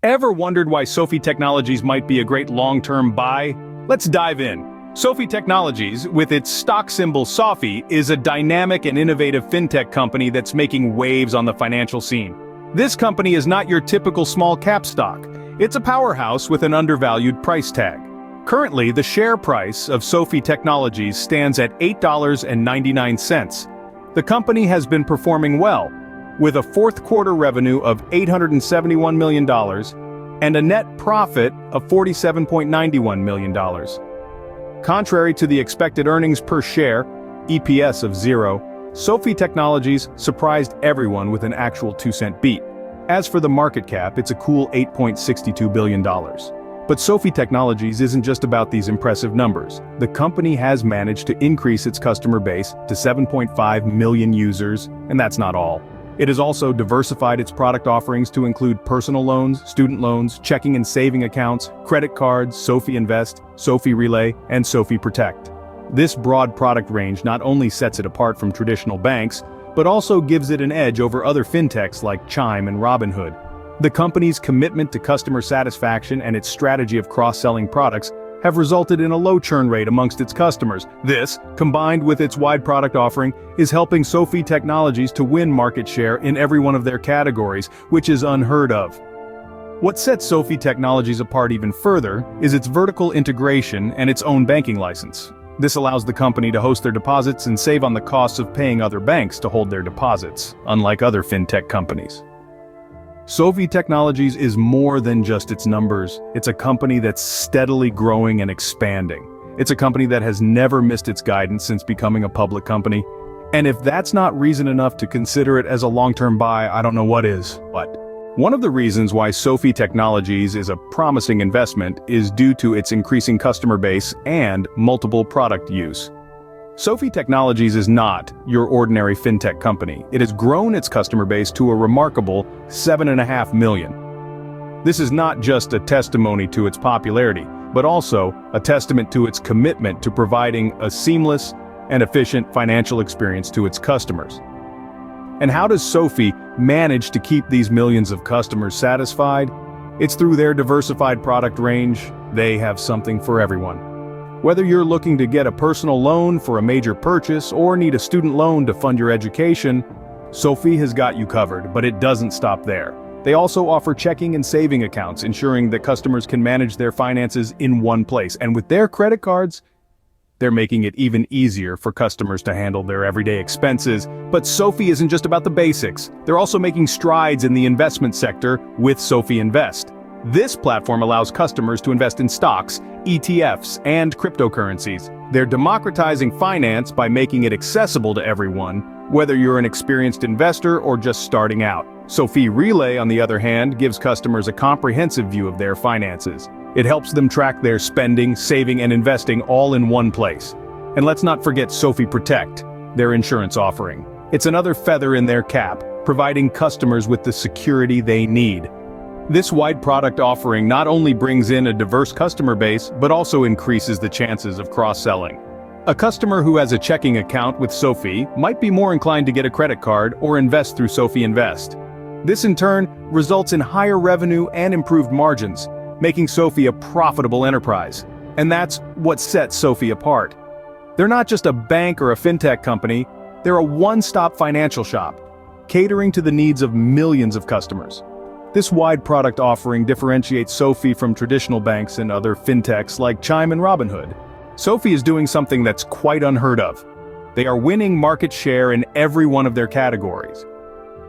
Ever wondered why Sofi Technologies might be a great long-term buy? Let's dive in. Sofi Technologies, with its stock symbol Sofi, is a dynamic and innovative fintech company that's making waves on the financial scene. This company is not your typical small-cap stock. It's a powerhouse with an undervalued price tag. Currently, the share price of Sofi Technologies stands at $8.99. The company has been performing well, with a fourth quarter revenue of $871 million and a net profit of $47.91 million. Contrary to the expected earnings per share, EPS of 0, Sofi Technologies surprised everyone with an actual 2-cent beat. As for the market cap, it's a cool $8.62 billion. But Sofi Technologies isn't just about these impressive numbers. The company has managed to increase its customer base to 7.5 million users, and that's not all. It has also diversified its product offerings to include personal loans, student loans, checking and saving accounts, credit cards, Sofi Invest, Sofi Relay, and Sofi Protect. This broad product range not only sets it apart from traditional banks, but also gives it an edge over other fintechs like Chime and Robinhood. The company's commitment to customer satisfaction and its strategy of cross-selling products have resulted in a low churn rate amongst its customers. This, combined with its wide product offering, is helping Sofi Technologies to win market share in every one of their categories, which is unheard of. What sets Sofi Technologies apart even further is its vertical integration and its own banking license. This allows the company to host their deposits and save on the costs of paying other banks to hold their deposits, unlike other fintech companies. Sofi Technologies is more than just its numbers. It's a company that's steadily growing and expanding. It's a company that has never missed its guidance since becoming a public company. And if that's not reason enough to consider it as a long-term buy, I don't know what is. One of the reasons why Sofi Technologies is a promising investment is due to its increasing customer base and multiple product use. Sofi Technologies is not your ordinary fintech company. It has grown its customer base to a remarkable 7.5 million. This is not just a testimony to its popularity, but also a testament to its commitment to providing a seamless and efficient financial experience to its customers. And how does Sofi manage to keep these millions of customers satisfied? It's through their diversified product range. They have something for everyone. Whether you're looking to get a personal loan for a major purchase or need a student loan to fund your education, Sofi has got you covered, but it doesn't stop there. They also offer checking and saving accounts, ensuring that customers can manage their finances in one place. And with their credit cards, they're making it even easier for customers to handle their everyday expenses. But Sofi isn't just about the basics. They're also making strides in the investment sector with Sofi Invest. This platform allows customers to invest in stocks, ETFs, and cryptocurrencies. They're democratizing finance by making it accessible to everyone, whether you're an experienced investor or just starting out. Sofi Relay, on the other hand, gives customers a comprehensive view of their finances. It helps them track their spending, saving, and investing all in one place. And let's not forget Sofi Protect, their insurance offering. It's another feather in their cap, providing customers with the security they need. This wide product offering not only brings in a diverse customer base, but also increases the chances of cross-selling. A customer who has a checking account with Sofi might be more inclined to get a credit card or invest through Sofi Invest. This in turn results in higher revenue and improved margins, making Sofi a profitable enterprise. And that's what sets Sofi apart. They're not just a bank or a fintech company, they're a one-stop financial shop, catering to the needs of millions of customers. This wide product offering differentiates Sofi from traditional banks and other fintechs like Chime and Robinhood. Sofi is doing something that's quite unheard of. They are winning market share in every one of their categories.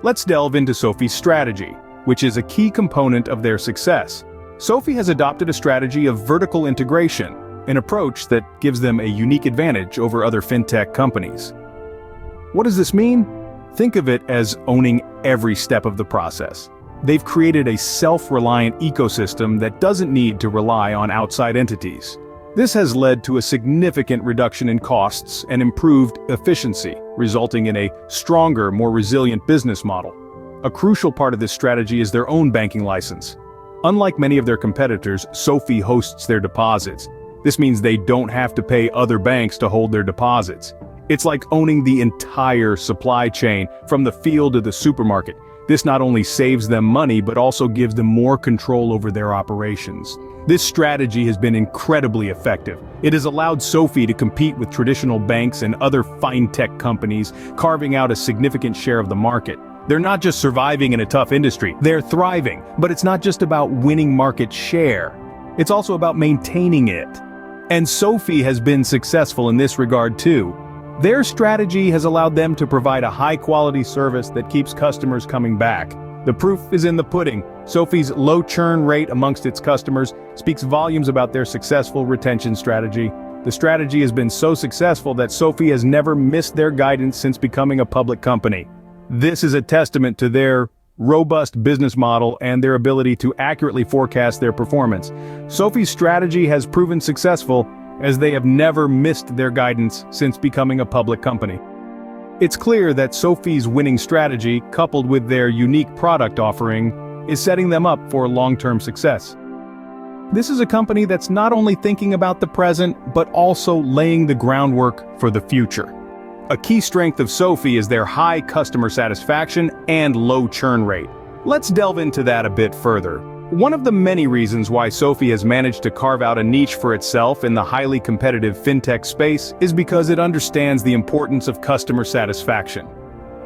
Let's delve into Sofi's strategy, which is a key component of their success. Sofi has adopted a strategy of vertical integration, an approach that gives them a unique advantage over other fintech companies. What does this mean? Think of it as owning every step of the process. They've created a self-reliant ecosystem that doesn't need to rely on outside entities. This has led to a significant reduction in costs and improved efficiency, resulting in a stronger, more resilient business model. A crucial part of this strategy is their own banking license. Unlike many of their competitors, Sofi hosts their deposits. This means they don't have to pay other banks to hold their deposits. It's like owning the entire supply chain, from the field to the supermarket. This not only saves them money but also gives them more control over their operations. This strategy has been incredibly effective. It has allowed Sofi to compete with traditional banks and other fintech companies, carving out a significant share of the market. They're not just surviving in a tough industry, they're thriving. But it's not just about winning market share. It's also about maintaining it. And Sofi has been successful in this regard too. Their strategy has allowed them to provide a high-quality service that keeps customers coming back. The proof is in the pudding. Sofi's low churn rate amongst its customers speaks volumes about their successful retention strategy. The strategy has been so successful that Sofi has never missed their guidance since becoming a public company. This is a testament to their robust business model and their ability to accurately forecast their performance. Sofi's strategy has proven successful as they have never missed their guidance since becoming a public company. It's clear that Sofi's winning strategy, coupled with their unique product offering, is setting them up for long-term success. This is a company that's not only thinking about the present, but also laying the groundwork for the future. A key strength of Sofi is their high customer satisfaction and low churn rate. Let's delve into that a bit further. One of the many reasons why Sofi has managed to carve out a niche for itself in the highly competitive fintech space is because it understands the importance of customer satisfaction.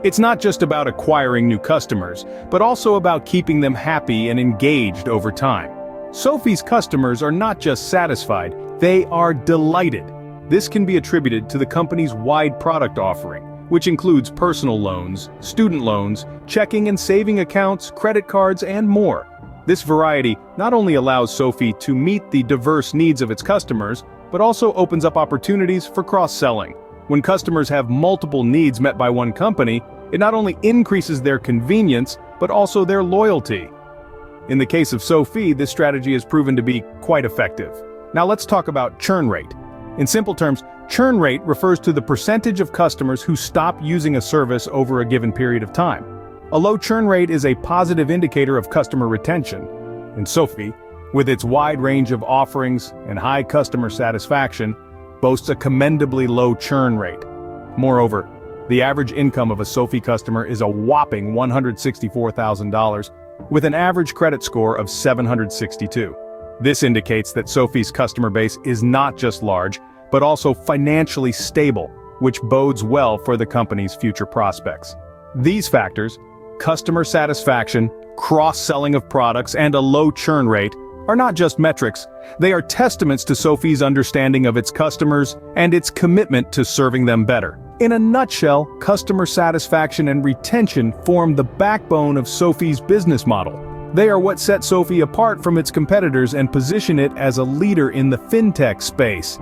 It's not just about acquiring new customers, but also about keeping them happy and engaged over time. Sofi's customers are not just satisfied, they are delighted. This can be attributed to the company's wide product offering, which includes personal loans, student loans, checking and saving accounts, credit cards, and more. This variety not only allows Sofi to meet the diverse needs of its customers, but also opens up opportunities for cross-selling. When customers have multiple needs met by one company, it not only increases their convenience, but also their loyalty. In the case of Sofi, this strategy has proven to be quite effective. Now let's talk about churn rate. In simple terms, churn rate refers to the percentage of customers who stop using a service over a given period of time. A low churn rate is a positive indicator of customer retention. And Sofi, with its wide range of offerings and high customer satisfaction, boasts a commendably low churn rate. Moreover, the average income of a Sofi customer is a whopping $164,000, with an average credit score of 762. This indicates that Sofi's customer base is not just large, but also financially stable, which bodes well for the company's future prospects. These factors, customer satisfaction, cross-selling of products, and a low churn rate, are not just metrics, they are testaments to Sofi's understanding of its customers and its commitment to serving them better. In a nutshell, customer satisfaction and retention form the backbone of Sofi's business model. They are what set Sofi apart from its competitors and position it as a leader in the fintech space.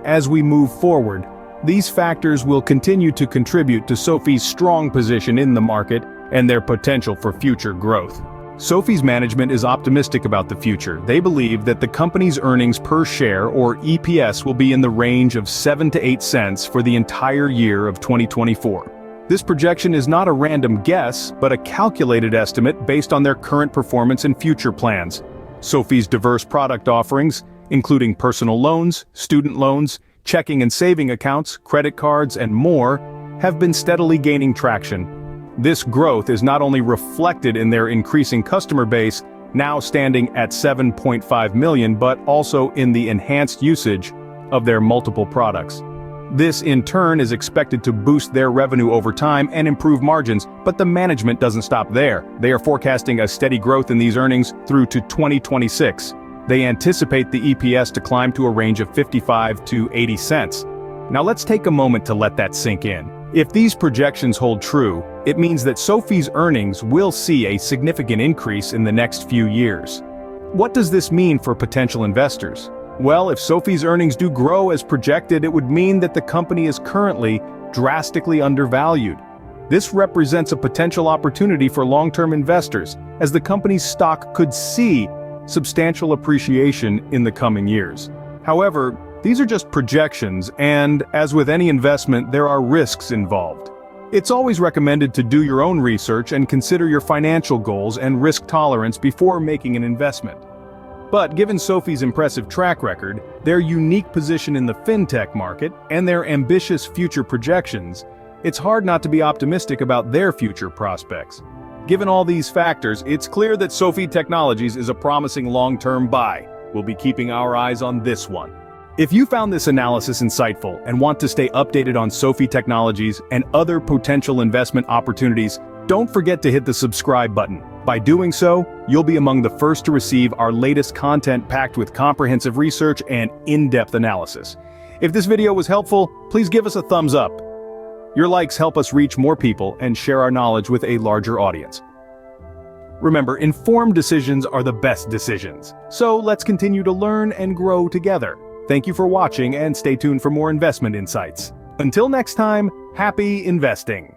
As we move forward, these factors will continue to contribute to Sofi's strong position in the market and their potential for future growth. Sofi's management is optimistic about the future. They believe that the company's earnings per share, or EPS, will be in the range of 7 to 8 cents for the entire year of 2024. This projection is not a random guess, but a calculated estimate based on their current performance and future plans. Sofi's diverse product offerings, including personal loans, student loans, checking and saving accounts, credit cards, and more, have been steadily gaining traction. This growth is not only reflected in their increasing customer base, now standing at 7.5 million, but also in the enhanced usage of their multiple products. This in turn is expected to boost their revenue over time and improve margins, but the management doesn't stop there. They are forecasting a steady growth in these earnings through to 2026. They anticipate the EPS to climb to a range of 55 to 80 cents. Now let's take a moment to let that sink in. If these projections hold true, it means that Sofi's earnings will see a significant increase in the next few years. What does this mean for potential investors? Well, if Sofi's earnings do grow as projected, it would mean that the company is currently drastically undervalued. This represents a potential opportunity for long-term investors, as the company's stock could see substantial appreciation in the coming years. However, these are just projections, and as with any investment, there are risks involved. It's always recommended to do your own research and consider your financial goals and risk tolerance before making an investment. But given Sofi's impressive track record, their unique position in the fintech market, and their ambitious future projections, it's hard not to be optimistic about their future prospects. Given all these factors, it's clear that Sofi Technologies is a promising long-term buy. We'll be keeping our eyes on this one. If you found this analysis insightful and want to stay updated on Sofi Technologies and other potential investment opportunities, don't forget to hit the subscribe button. By doing so, you'll be among the first to receive our latest content packed with comprehensive research and in-depth analysis. If this video was helpful, please give us a thumbs up. Your likes help us reach more people and share our knowledge with a larger audience. Remember, informed decisions are the best decisions. So let's continue to learn and grow together. Thank you for watching and stay tuned for more investment insights. Until next time, happy investing.